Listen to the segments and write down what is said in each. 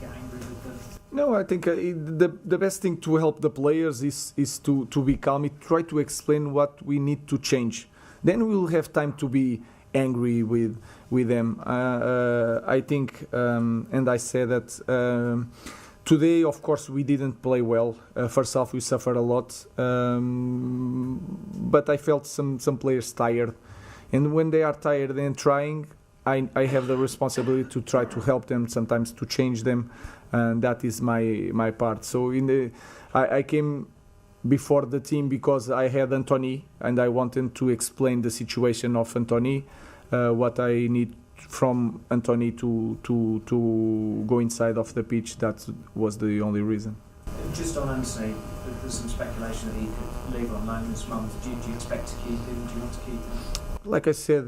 get angry with them? No, I think the best thing to help the players is to be calm. Try to explain what we need to change. Then we will have time to be angry with them. I think, and I said that today, of course, we didn't play well. First half, we suffered a lot, but I felt some players tired. And when they are tired and trying, I have the responsibility to try to help them, sometimes to change them. And that is my part. So I came before the team because I had Anthony and I wanted to explain the situation of Anthony, what I need from Anthony to go inside of the pitch. That was the only reason. Just on Anthony, there's some speculation that he could leave on loan this month. Do you expect to keep him? Do you want to keep him? Like I said,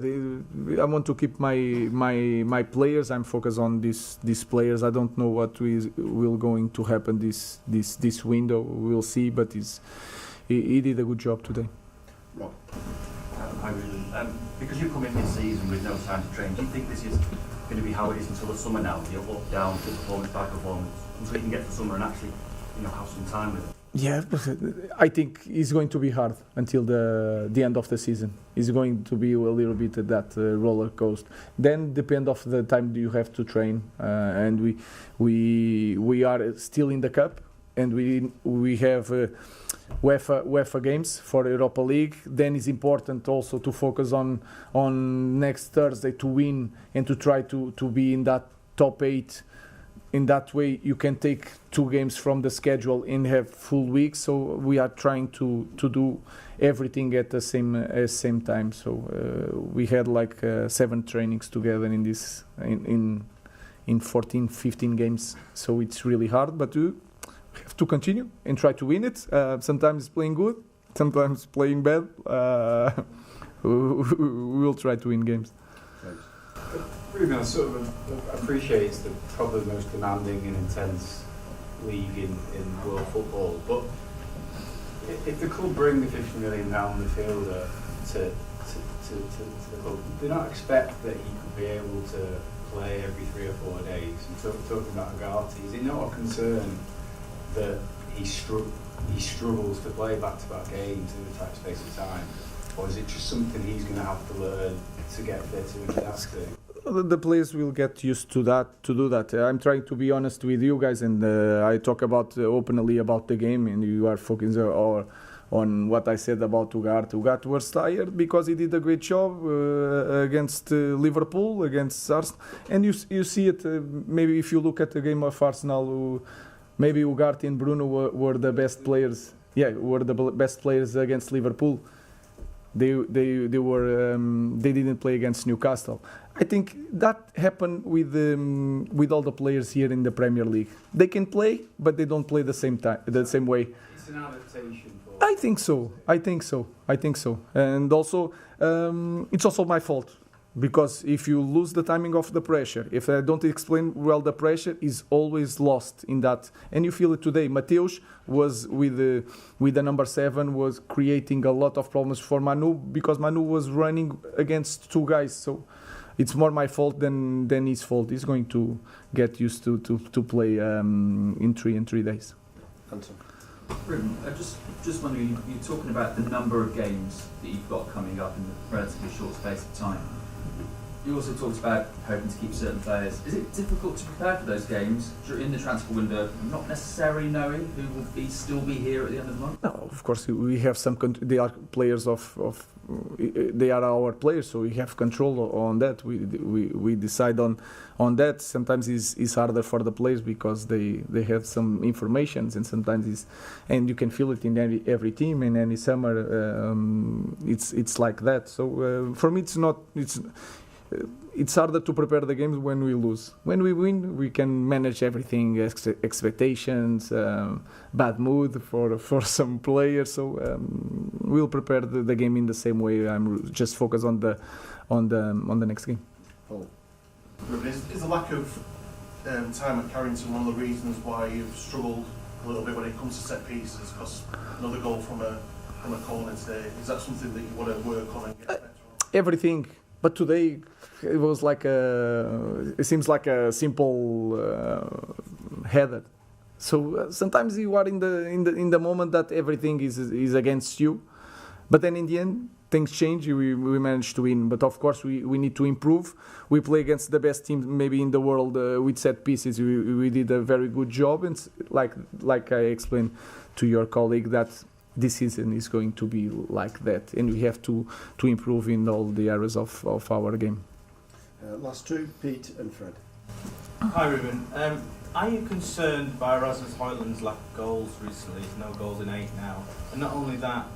I want to keep my players. I'm focused on these players. I don't know what will going to happen this window. We'll see, but he did a good job today. Rob, hi Ruben. Because you come in this season with no time to train, do you think this is going to be how it is until the summer now? You're up, down, good performance, bad performance, until you can get to summer and actually, have some time with it? Yeah, I think it's going to be hard until the end of the season. It's going to be a little bit of that roller coaster. Then depend of the time you have to train, and we are still in the cup, and we have UEFA games for Europa League. Then it's important also to focus on next Thursday to win and to try to be in that top 8. In that way, you can take 2 games from the schedule and have full weeks. So we are trying to do everything at the same time. So we had like 7 trainings together in 14, 15 games. So it's really hard, but we have to continue and try to win it. Sometimes playing good, sometimes playing bad. We will try to win games. Ruben, I sort of appreciate it's probably the most demanding and intense league in world football, but if the club bring the £50 million midfielder to the club, do not expect that he could be able to play every 3 or 4 days. And talking about Agati, is it not a concern that he struggles to play back-to-back games in a tight space of time, or is it just something he's going to have to learn to get fit to adapt to? The players will get used to that. To do that, I'm trying to be honest with you guys, and I talk about openly about the game, and you are focusing on what I said about Ugarte. Ugarte was tired because he did a great job against Liverpool, against Arsenal, and you see it. Maybe if you look at the game of Arsenal, maybe Ugarte and Bruno were the best players. Yeah, were the best players against Liverpool. They didn't play against Newcastle. I think that happened with all the players here in the Premier League. They can play, but they don't play the same way. It's an adaptation. I think so. And also, it's also my fault. Because if you lose the timing of the pressure, if I don't explain well, the pressure is always lost in that. And you feel it today. Mateus was with the number 7 was creating a lot of problems for Manu because Manu was running against 2 guys. So it's more my fault than his fault. He's going to get used to play in 3 days. Ruben, just wondering, you're talking about the number of games that you've got coming up in a relatively short space of time. You also talked about hoping to keep certain players. Is it difficult to prepare for those games in the transfer window, not necessarily knowing who will still be here at the end of the month? No, of course we have some. They are players they are our players, so we have control on that. We decide on that. Sometimes it's harder for the players because they have some information, and sometimes and you can feel it in every team in any summer. It's like that. So for me, it's harder to prepare the games when we lose. When we win, we can manage everything, expectations, bad mood for some players. So we'll prepare the game in the same way. I'm just focused on the next game. Is the lack of time at Carrington one of the reasons why you've struggled a little bit when it comes to set pieces? Because another goal from a corner today, is that something that you want to work on and get better on? Everything. But today it was it seems like a simple header. So sometimes you are in the moment that everything is against you, but then in the end things change. We managed to win, but of course we need to improve. We play against the best team maybe in the world with set pieces. We did a very good job, and like I explained to your colleague, that this season is going to be like that, and we have to improve in all the areas of our game. Last two, Pete and Fred. Hi Ruben. Are you concerned by Rasmus Højlund's lack of goals recently? He's no goals in 8 now. And not only that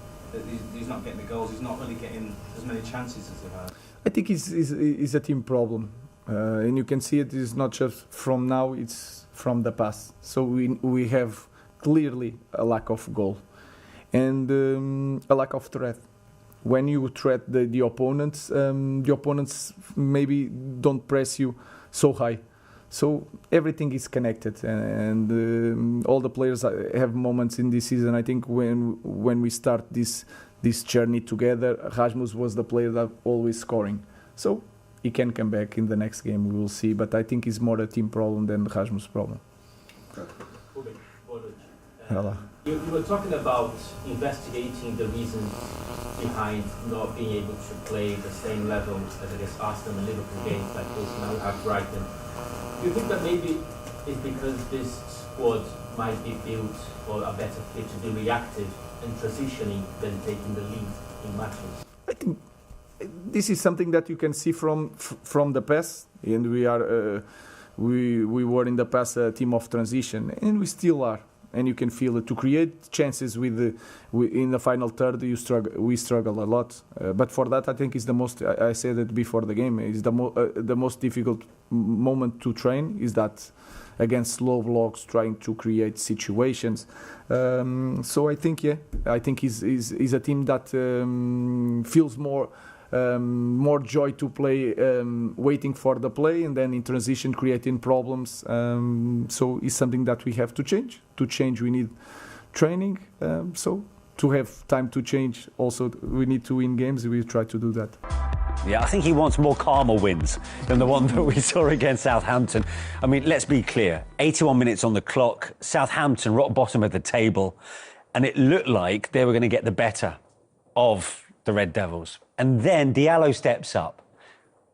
he's not getting the goals, he's not really getting as many chances as he had. I think it's a team problem. And you can see it is not just from now, it's from the past. So we have clearly a lack of goal and a lack of threat. When you threat the opponents maybe don't press you so high. So everything is connected, and all the players have moments in this season. I think when we start this journey together, Rasmus was the player that always scoring. So he can come back in the next game, we will see. But I think it's more a team problem than the Rasmus problem. You were talking about investigating the reasons behind not being able to play the same level as against Arsenal and Liverpool games like this. Now we have Brighton. Do you think that maybe it's because this squad might be built or a better fit to be reactive and transitioning than taking the lead in matches? I think this is something that you can see from the past, and we were in the past a team of transition, and we still are. And you can feel it. To create chances in the final third, we struggle a lot. But for that, I think is the most. I said it before the game. Is the most difficult moment to train. Is that against slow blocks, trying to create situations. So I think is a team that feels more joy to play, waiting for the play, and then in transition creating problems. So it's something that we have to change. To change, we need training. So to have time to change, also we need to win games. We try to do that. Yeah, I think he wants more calmer wins than the one that we saw against Southampton. I mean, let's be clear. 81 minutes on the clock. Southampton rock bottom of the table, and it looked like they were going to get the better of the Red Devils. And then Diallo steps up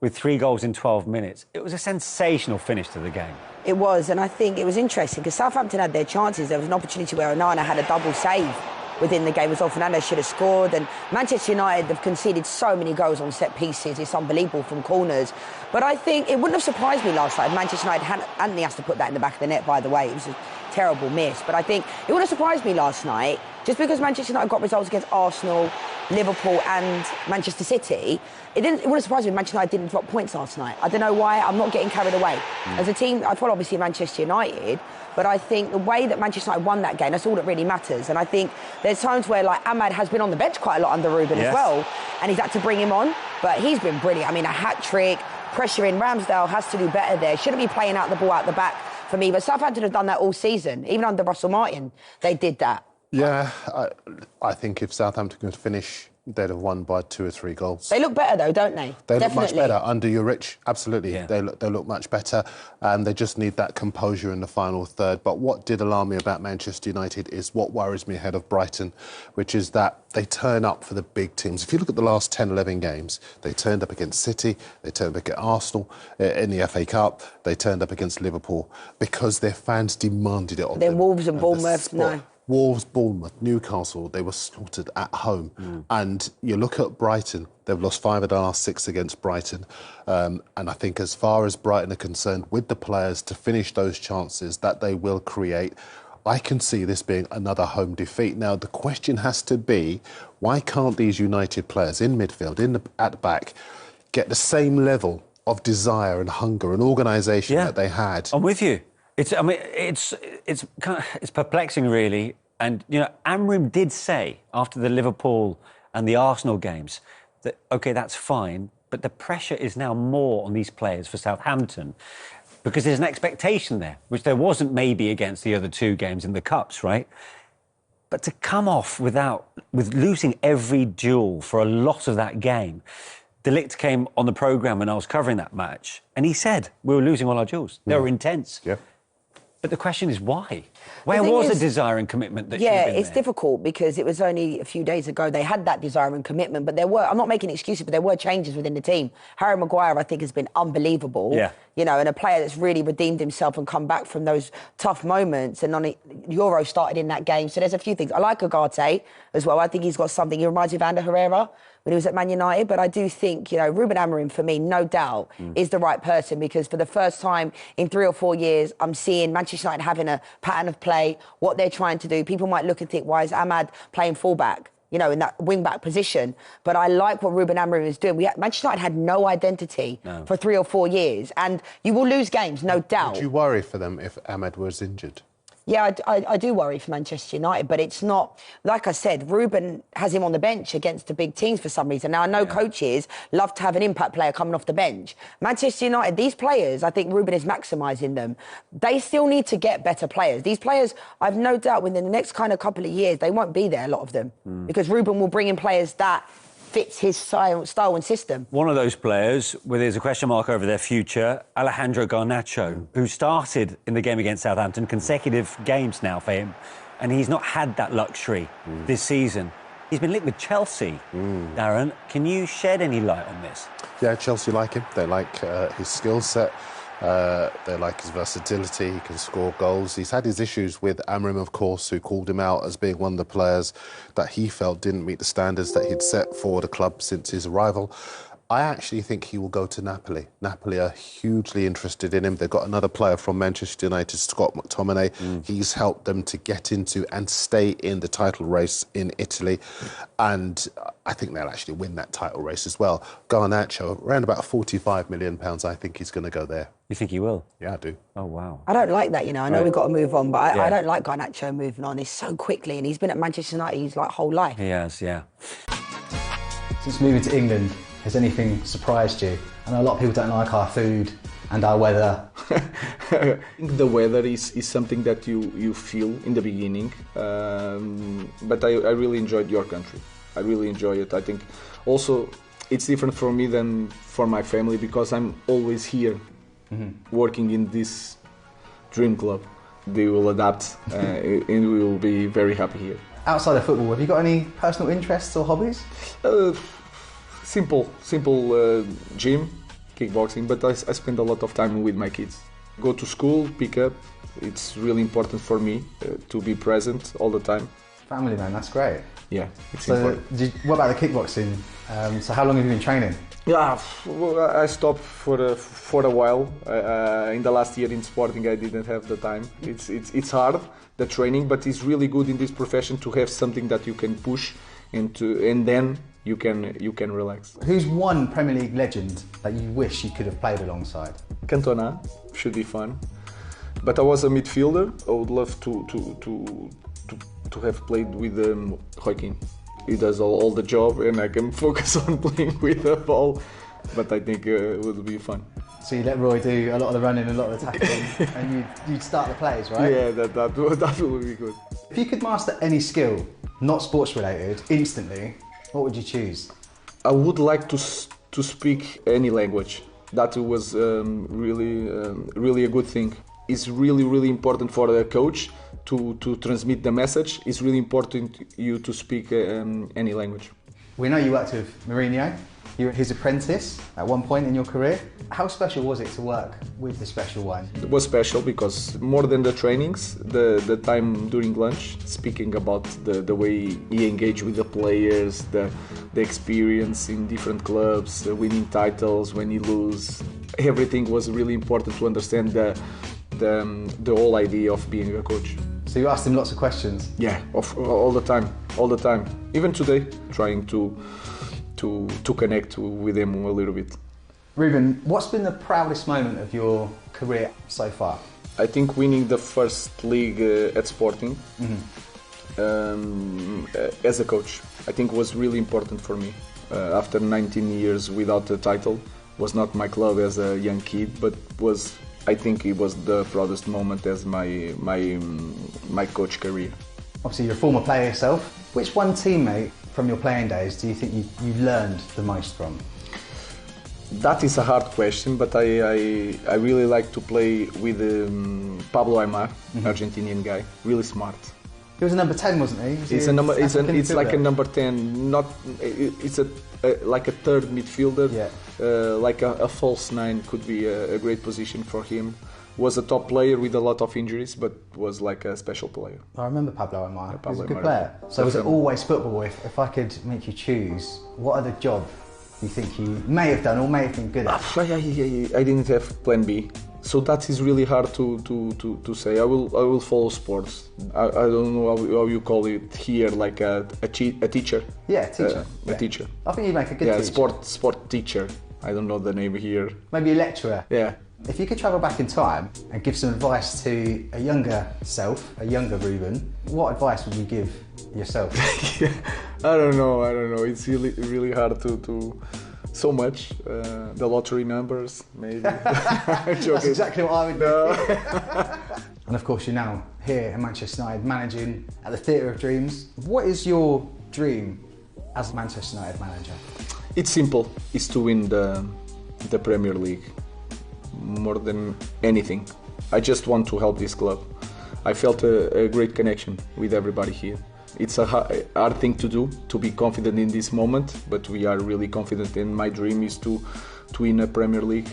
with 3 goals in 12 minutes. It was a sensational finish to the game. It was, and I think it was interesting because Southampton had their chances. There was an opportunity where Onana had a double save within the game as well. Fernandes should have scored, and Manchester United have conceded so many goals on set pieces. It's unbelievable from corners. But I think it wouldn't have surprised me last night if Manchester United hadn't. Anthony has to put that in the back of the net, by the way. It was a terrible miss. But I think it would have surprised me last night, just because Manchester United got results against Arsenal, Liverpool and Manchester City. It would have surprised me if Manchester United didn't drop points last night. I don't know why. I'm not getting carried away. As a team, I follow obviously Manchester United, but I think the way that Manchester United won that game, that's all that really matters. And I think there's times where like Ahmad has been on the bench quite a lot under Ruben as well, and he's had to bring him on, but he's been brilliant. I mean, a hat-trick, pressure in. Ramsdale has to do better there. Shouldn't be playing out the ball out the back for me, but Southampton have done that all season. Even under Russell Martin, they did that. Yeah, I think if Southampton could finish, they'd have won by 2 or 3 goals. They look better though, don't they? They look much better under Juric, absolutely. Yeah. They look much better, and they just need that composure in the final third. But what did alarm me about Manchester United is what worries me ahead of Brighton, which is that they turn up for the big teams. If you look at the last 10, 11 games, they turned up against City, they turned up against Arsenal in the FA Cup, they turned up against Liverpool because their fans demanded it of them. They're Wolves and Bournemouth, no. Wolves, Bournemouth, Newcastle, they were slaughtered at home. And you look at Brighton, they've lost 5 of the last 6 against Brighton. And I think as far as Brighton are concerned, with the players to finish those chances that they will create, I can see this being another home defeat. Now, the question has to be, why can't these United players in midfield, at the back, get the same level of desire and hunger and organisation that they had? I'm with you. It's perplexing, really. And, you know, Amorim did say after the Liverpool and the Arsenal games that, OK, that's fine, but the pressure is now more on these players for Southampton because there's an expectation there, which there wasn't maybe against the other 2 games in the Cups, right? But to come off with losing every duel for a lot of that game. De Ligt came on the programme when I was covering that match, and he said we were losing all our duels. They were intense. Yeah. But the question is why? Where thing was is- the desire and commitment that should have Yeah, been it's there? difficult because it was only a few days ago they had that desire and commitment, but I'm not making excuses, but there were changes within the team. Harry Maguire, I think, has been unbelievable. Yeah. You know, and a player that's really redeemed himself and come back from those tough moments. And Euro started in that game. So there's a few things. I like Ugarte as well. I think he's got something. He reminds me of Ander Herrera when he was at Man United. But I do think, you know, Ruben Amorim, for me, no doubt, is the right person because for the first time in 3 or 4 years, I'm seeing Manchester United having a pattern of play, what they're trying to do. People might look and think, why is Ahmad playing fullback? You know, in that wing-back position. But I like what Ruben Amorim is doing. Manchester United had no identity for 3 or 4 years. And you will lose games, no doubt. Would you worry for them if Ahmed was injured? Yeah, I do worry for Manchester United, but it's not... Like I said, Ruben has him on the bench against the big teams for some reason. Now, I know coaches love to have an impact player coming off the bench. Manchester United, these players, I think Ruben is maximising them. They still need to get better players. These players, I've no doubt within the next kind of couple of years, they won't be there, a lot of them, because Ruben will bring in players that fits his style and system. One of those players, where there's a question mark over their future, Alejandro Garnacho, who started in the game against Southampton, consecutive games now for him, and he's not had that luxury this season. He's been linked with Chelsea. Darren, can you shed any light on this? Yeah, Chelsea like him. They like his skill set. They like his versatility. He can score goals. He's had his issues with Amorim, of course, who called him out as being one of the players that he felt didn't meet the standards that he'd set for the club since his arrival. I actually think he will go to Napoli. Napoli are hugely interested in him. They've got another player from Manchester United, Scott McTominay. He's helped them to get into and stay in the title race in Italy. And I think they'll actually win that title race as well. Garnacho, around about £45 million, I think he's going to go there. You think he will? Yeah, I do. Oh, wow. I don't like that, you know. I know we've got to move on, but I don't like Garnacho moving on. It's so quickly, and he's been at Manchester United his whole life. He has, yeah. Since moving to England, has anything surprised you? I know a lot of people don't like our food and our weather. I think the weather is something that you feel in the beginning, but I really enjoyed your country. I really enjoy it. I think also it's different for me than for my family because I'm always here working in this dream club. They will adapt and we will be very happy here. Outside of football, have you got any personal interests or hobbies? Simple gym, kickboxing, but I spend a lot of time with my kids. Go to school, pick up. It's really important for me to be present all the time. Family man, that's great. Yeah, it's So, important. what about the kickboxing? So how long have you been training? Yeah, well, I stopped for a while. In the last year in Sporting, I didn't have the time. It's hard, the training, but it's really good in this profession to have something that you can push and then you can relax. Who's one Premier League legend that you wish you could have played alongside? Cantona should be fun, but I was a midfielder. I would love to have played with Joaquin. He does all the job, and I can focus on playing with the ball. But I think it would be fun. So you let Roy do a lot of the running, a lot of the tackling, and you'd start the plays, right? Yeah, that would be good. If you could master any skill, not sports related, instantly, what would you choose? I would like to speak any language. That was really a good thing. It's really important for the coach to transmit the message. It's really important you to speak any language. We know you worked with Mourinho. You were his apprentice at one point in your career. How special was it to work with the special one? It was special because more than the trainings, the time during lunch, speaking about the way he engaged with the players, the experience in different clubs, winning titles when he lose, everything was really important to understand the whole idea of being a coach. So you asked him lots of questions? Yeah, all the time. Even today, trying to connect with him a little bit. Ruben, what's been the proudest moment of your career so far? I think winning the first league at Sporting as a coach. I think was really important for me. After 19 years without a title, was not my club as a young kid, but I think it was the proudest moment as my coach career. Obviously, you're a former player yourself. Which one teammate from your playing days do you think you learned the most from? That is a hard question, but I really like to play with Pablo Aimar, Argentinian guy, really smart. He was a number 10, wasn't he? It's a number. It's like a number 10. Not. It's like a third midfielder. Yeah. Like a false 9 could be a great position for him. Was a top player with a lot of injuries, but was like a special player. I remember Pablo Aimar. Yeah, He was a Pablo good Aimar. player. So was it always football? If I could make you choose, what other job you think you may have done or may have been good at? I didn't have plan B, so that is really hard to say. I will follow sports. I don't know how you call it here, like a teacher. Yeah, teacher. A teacher. I think you'd make a good teacher. Sport teacher. I don't know the name here. Maybe a lecturer. Yeah. If you could travel back in time and give some advice to a younger self, a younger Ruben, what advice would you give yourself? I don't know. It's really hard to so much. The lottery numbers, maybe. That's exactly what I would do. And of course, you're now here in Manchester United managing at the Theatre of Dreams. What is your dream as Manchester United manager? It's simple. It's to win the Premier League. More than anything, I just want to help this club. I felt a great connection with everybody here. It's a hard thing to do, to be confident in this moment, but we are really confident, and my dream is to win a Premier League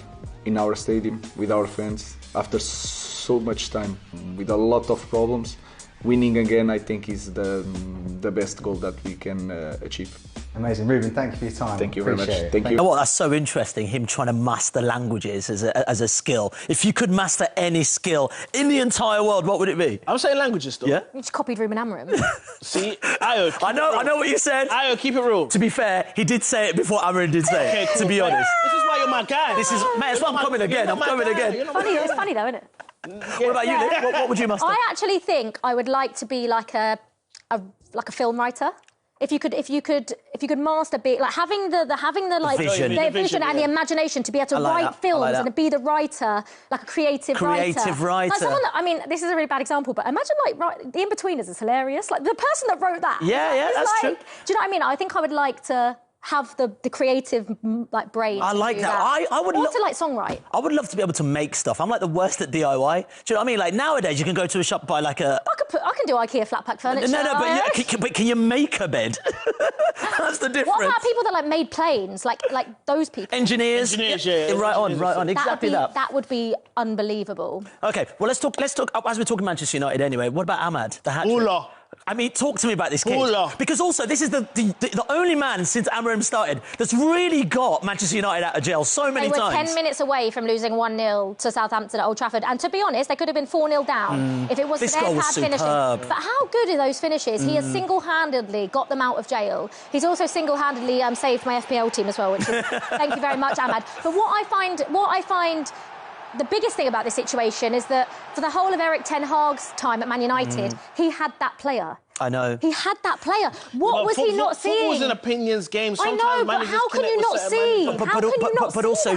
in our stadium with our fans after so much time, with a lot of problems. Winning again, I think, is the best goal that we can achieve. Amazing. Ruben, thank you for your time. Thank you very much. Appreciate it. Thank you. You know what? That's so interesting, him trying to master languages as a skill. If you could master any skill in the entire world, what would it be? I'm saying languages still. Yeah? You just copied Ruben Amorim. See, Ayo, I know what you said. Ayo, keep it real. To be fair, he did say it before Amorim did say Okay, it, cool. to be honest. This is why you're my guy. This is, mate, that's why I'm coming again. I'm coming again. It's funny though, isn't it? What about you, Nick? What would you master? I actually think I would like to be like a film writer. If you could master having the vision and the imagination to be able to write films and to be the writer, like a creative writer. Like someone that, I mean, this is a really bad example, but imagine the In-Betweeners is hilarious. Like the person that wrote that. Yeah, that's true. Do you know what I mean? I think I would like to have the creative brain. I like that. I would love to songwrite. I would love to be able to make stuff. I'm like the worst at DIY. Do you know what I mean? Like nowadays, you can go to a shop, buy like a. I can do IKEA flat pack furniture. But can you make a bed? That's the difference. What about people that made planes? Like those people. Engineers. Yeah. Right on. Exactly that. That would be unbelievable. Okay. Well, let's talk. As we're talking Manchester United anyway. What about Ahmad? The hat-trick? I mean, talk to me about this kid. Because also, this is the only man since Amorim started that's really got Manchester United out of jail so many times. They were 10 minutes away from losing 1-0 to Southampton at Old Trafford. And to be honest, they could have been 4-0 down if it wasn't their bad finishing. But how good are those finishes? He has single-handedly got them out of jail. He's also single-handedly saved my FPL team as well, which is thank you very much, Ahmad. But what I find the biggest thing about this situation is that for the whole of Eric Ten Hag's time at Man United, he had that player. I know. He had that player. What was he not seeing? Football's an opinions game. Sometimes I know, but how can you not see? But also,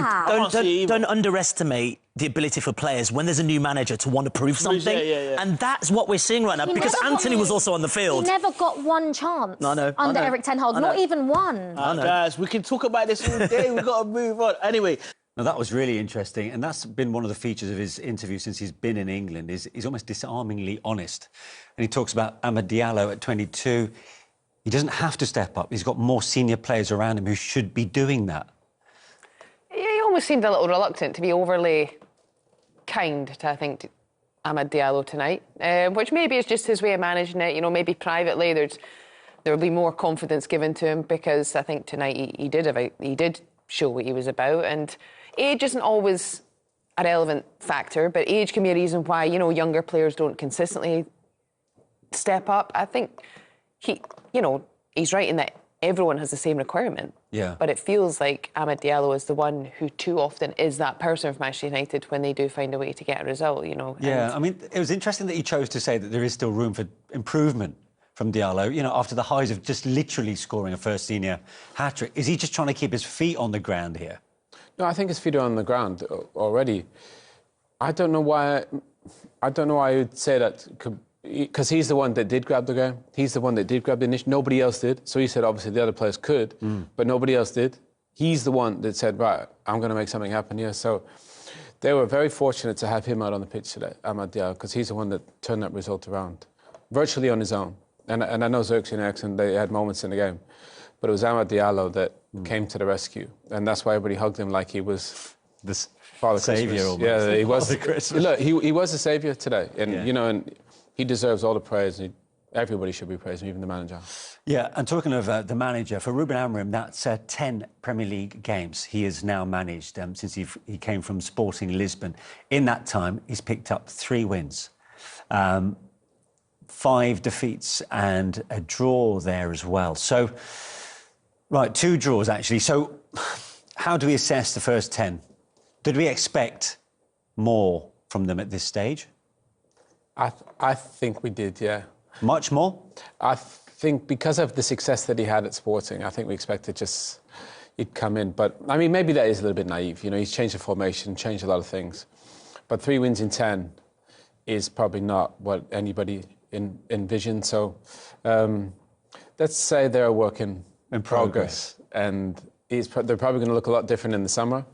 don't underestimate the ability for players when there's a new manager to want to prove something. Yeah. And that's what we're seeing right now, because Anthony was also on the field. He never got one chance under Eric Ten Hag, not even one. Guys, we can talk about this all day. We've got to move on. Anyway. Now, that was really interesting, and that's been one of the features of his interview since he's been in England, is he's almost disarmingly honest. And he talks about Amad Diallo at 22. He doesn't have to step up. He's got more senior players around him who should be doing that. He almost seemed a little reluctant to be overly kind to, I think, Amad Diallo tonight, which maybe is just his way of managing it. You know, maybe privately there'll be more confidence given to him, because I think tonight he did show what he was about. And age isn't always a relevant factor, but age can be a reason why, you know, younger players don't consistently step up. I think he's right in that everyone has the same requirement. Yeah. But it feels like Amad Diallo is the one who too often is that person for Manchester United when they do find a way to get a result, you know. Yeah, I mean, it was interesting that he chose to say that there is still room for improvement from Diallo, you know, after the highs of just literally scoring a first senior hat-trick. Is he just trying to keep his feet on the ground here? No, I think his feet are on the ground already. I don't know why I would say that, because he's the one that did grab the game. He's the one that did grab the initiative. Nobody else did. So he said, obviously, the other players could, but nobody else did. he's the one that said, right, I'm going to make something happen here. So they were very fortunate to have him out on the pitch today, Amad Diallo, because he's the one that turned that result around, virtually on his own. And I know Xerxes and Ericsson, they had moments in the game, but it was Amad Diallo that came to the rescue. And that's why everybody hugged him like he was this Father saviour Christmas. almost. Yeah, he was. Father Christmas. Look, he was a saviour today. And, Yeah. you know, and he deserves all the praise. Everybody should be praising, even the manager. Yeah, and talking of the manager, for Ruben Amorim, that's 10 Premier League games he has now managed since he came from Sporting Lisbon. In that time, he's picked up 3 wins, 5 defeats and a draw there as well. So, right, 2 draws actually. So, how do we assess the first 10? Did we expect more from them at this stage? I think we did, yeah. Much more? I think because of the success that he had at Sporting, I think we expected just he'd come in. But, I mean, maybe that is a little bit naive. You know, he's changed the formation, changed a lot of things. But 3 wins in 10 is probably not what anybody envisioned. So let's say they're a work in progress. And they're probably going to look a lot different in the summer.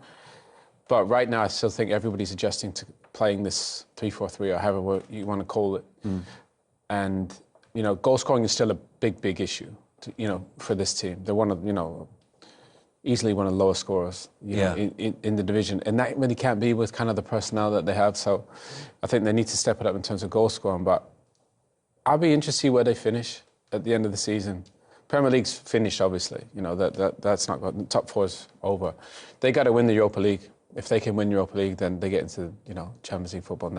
But right now, I still think everybody's adjusting to playing this 3-4-3 or however you want to call it. And, you know, goal scoring is still a big issue, for this team. They're easily one of the lowest scorers in the division. And that really can't be with kind of the personnel that they have. So I think they need to step it up in terms of goal scoring. But I'll be interested to see where they finish at the end of the season. Premier League's finished, obviously. You know, that's not got, the top 4's over. They got to win the Europa League. If they can win Europa League, then they get into, Champions League football, and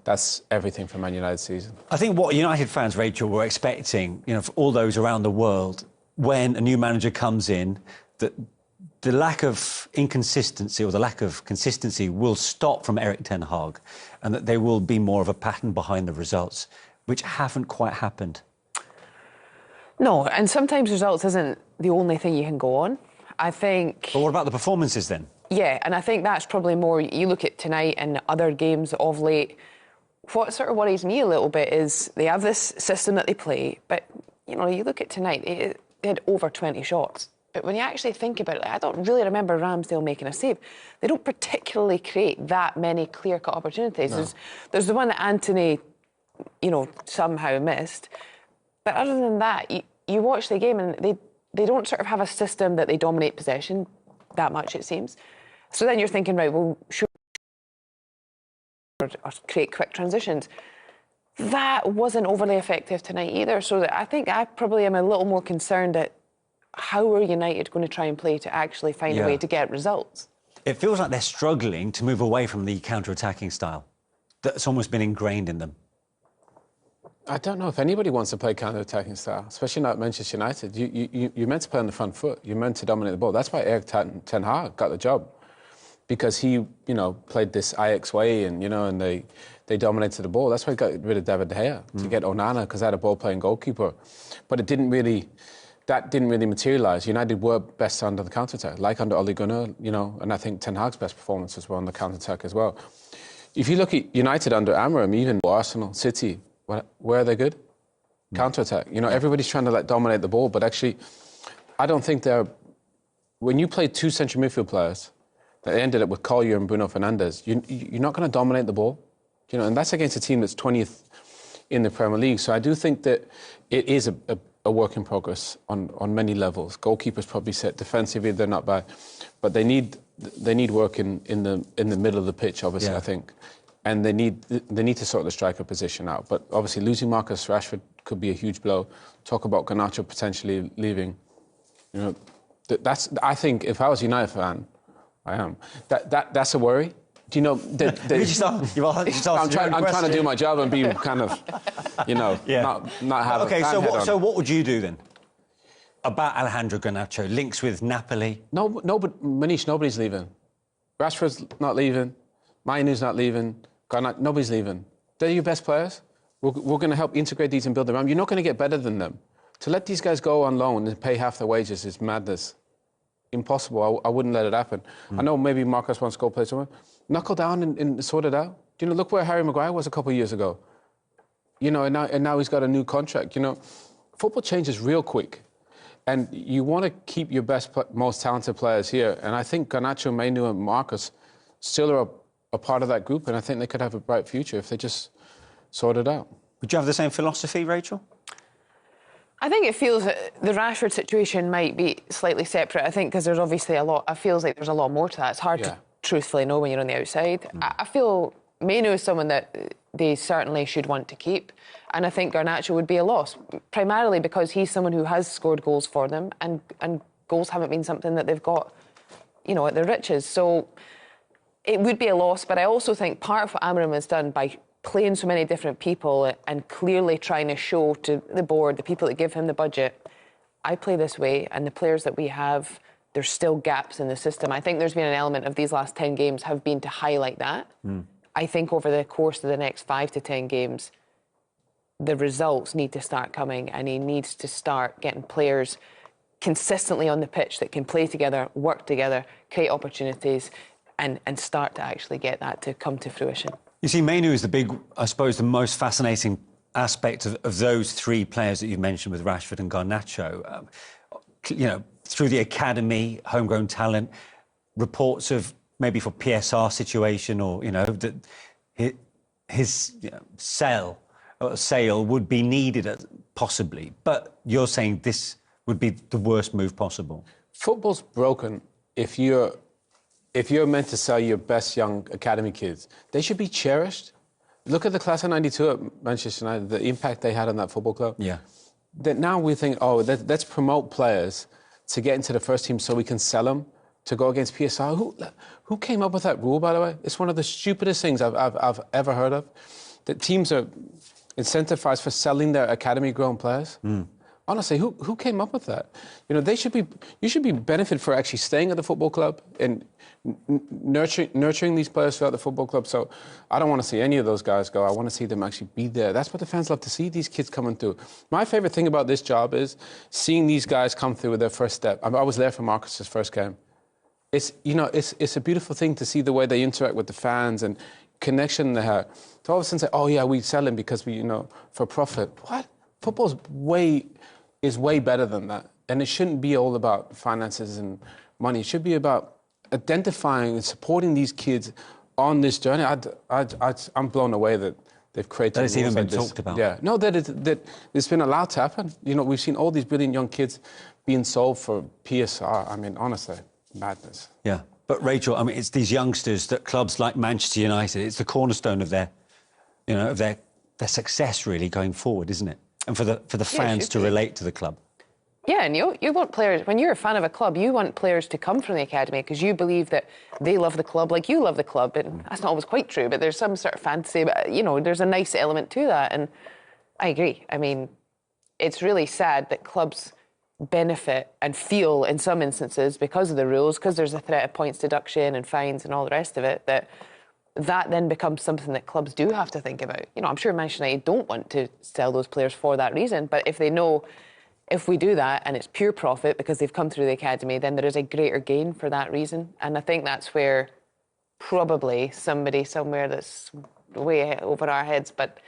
that's everything for Man United's season. I think what United fans, Rachel, were expecting, for all those around the world, when a new manager comes in, that the lack of inconsistency or the lack of consistency will stop from Erik ten Hag, and that there will be more of a pattern behind the results, which haven't quite happened. No, and sometimes results isn't the only thing you can go on. I think... But what about the performances then? Yeah, and I think that's probably more, you look at tonight and other games of late, what sort of worries me a little bit is they have this system that they play, but, you look at tonight, they had over 20 shots. But when you actually think about it, I don't really remember Ramsdale making a save. They don't particularly create that many clear-cut opportunities. No. There's the one that Anthony, somehow missed. But other than that, you watch the game and they don't sort of have a system that they dominate possession that much, it seems. So then you're thinking, right, well, should or create quick transitions. That wasn't overly effective tonight either. So I think I probably am a little more concerned at how are United going to try and play to actually find a way to get results. It feels like they're struggling to move away from the counter-attacking style that's almost been ingrained in them. I don't know if anybody wants to play counter-attacking style, especially not at Manchester United. You're meant to play on the front foot. You're meant to dominate the ball. That's why Erik ten Hag got the job, because he, played this Ajax way and, and they dominated the ball. That's why he got rid of David De Gea, to get Onana, because they had a ball-playing goalkeeper. But that didn't really materialise. United were best under the counter-attack, like under Ole Gunnar, and I think Ten Hag's best performances were on the counter-attack as well. If you look at United under Amorim, even Arsenal, City, where are they good? Counter-attack. Everybody's trying to dominate the ball, but actually, I don't think they're... When you play 2 central midfield players, that ended up with Collier and Bruno Fernandes, you're not going to dominate the ball. And that's against a team that's 20th in the Premier League. So I do think that it is a work in progress on many levels. Goalkeepers probably set defensively, they're not bad, but they need work in the middle of the pitch, obviously, I think. And they need to sort the striker position out. But obviously losing Marcus Rashford could be a huge blow. Talk about Garnacho potentially leaving. I think if I was a United fan, I am. That's a worry. Do you know? I'm trying to do my job and be kind of, not have. Okay, so what would you do then? About Alejandro Garnacho, links with Napoli. No, but Manish, nobody's leaving. Rashford's not leaving. Mainu's not leaving. Nobody's leaving. They're your best players. We're going to help integrate these and build around. You're not going to get better than them. To let these guys go on loan and pay half their wages is madness. Impossible. I wouldn't let it happen. I know maybe Marcus wants to go play somewhere. Knuckle down and sort it out. Look where Harry Maguire was a couple of years ago. And now he's got a new contract. Football changes real quick. And you want to keep your best, most talented players here. And I think Garnacho, Mainu and Marcus still are a part of that group, and I think they could have a bright future if they just sort it out. Would you have the same philosophy, Rachel? I think it feels that the Rashford situation might be slightly separate. I think because there's obviously a lot. It feels like there's a lot more to that. It's hard to truthfully know when you're on the outside. I feel Mainu is someone that they certainly should want to keep, and I think Garnacho would be a loss, primarily because he's someone who has scored goals for them, and goals haven't been something that they've got, at their riches. So it would be a loss, but I also think part of what Amorim has done by playing so many different people and clearly trying to show to the board, the people that give him the budget, I play this way, and the players that we have, there's still gaps in the system. I think there's been an element of these last 10 games have been to highlight that. I think over the course of the next 5 to 10 games, the results need to start coming, and he needs to start getting players consistently on the pitch that can play together, work together, create opportunities, and start to actually get that to come to fruition. You see, Mainu is the most fascinating aspect of those three players that you mentioned with Rashford and Garnacho. Through the academy, homegrown talent, reports of maybe for PSR situation, or that his sale would be needed possibly. But you're saying this would be the worst move possible. Football's broken if you're meant to sell your best young academy kids. They should be cherished. Look at the class of '92 at Manchester United, the impact they had on that football club. Yeah. That now we think, let's promote players to get into the first team so we can sell them to go against PSR. Who came up with that rule, by the way? It's one of the stupidest things I've ever heard of. That teams are incentivized for selling their academy-grown players. Honestly, who came up with that? You should be benefited for actually staying at the football club and nurturing these players throughout the football club. So I don't want to see any of those guys go. I want to see them actually be there. That's what the fans love to see, these kids coming through. My favourite thing about this job is seeing these guys come through with their first step. I was there for Marcus's first game. It's a beautiful thing to see the way they interact with the fans and connection they have. To all of a sudden say, we sell him because we, for profit. What? Football's is way better than that. And it shouldn't be all about finances and money. It should be about identifying and supporting these kids on this journey. I'm blown away that they've created... That it's even been talked about. Yeah. No, that it's been allowed to happen. We've seen all these brilliant young kids being sold for PSR. I mean, honestly, madness. Yeah. But Rachel, it's these youngsters that clubs like Manchester United, it's the cornerstone of their success really going forward, isn't it? And for the fans to relate to the club. Yeah, and you want players, when you're a fan of a club, you want players to come from the academy because you believe that they love the club like you love the club. And that's not always quite true, but there's some sort of fantasy, but there's a nice element to that. And I agree. It's really sad that clubs benefit and feel in some instances because of the rules, because there's a threat of points deduction and fines and all the rest of it, that then becomes something that clubs do have to think about. I'm sure Manchester United don't want to sell those players for that reason, but if they know if we do that and it's pure profit because they've come through the academy, then there is a greater gain for that reason. And I think that's where probably somebody somewhere that's way over our heads, but,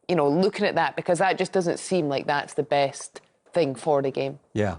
looking at that, because that just doesn't seem like that's the best thing for the game. Yeah.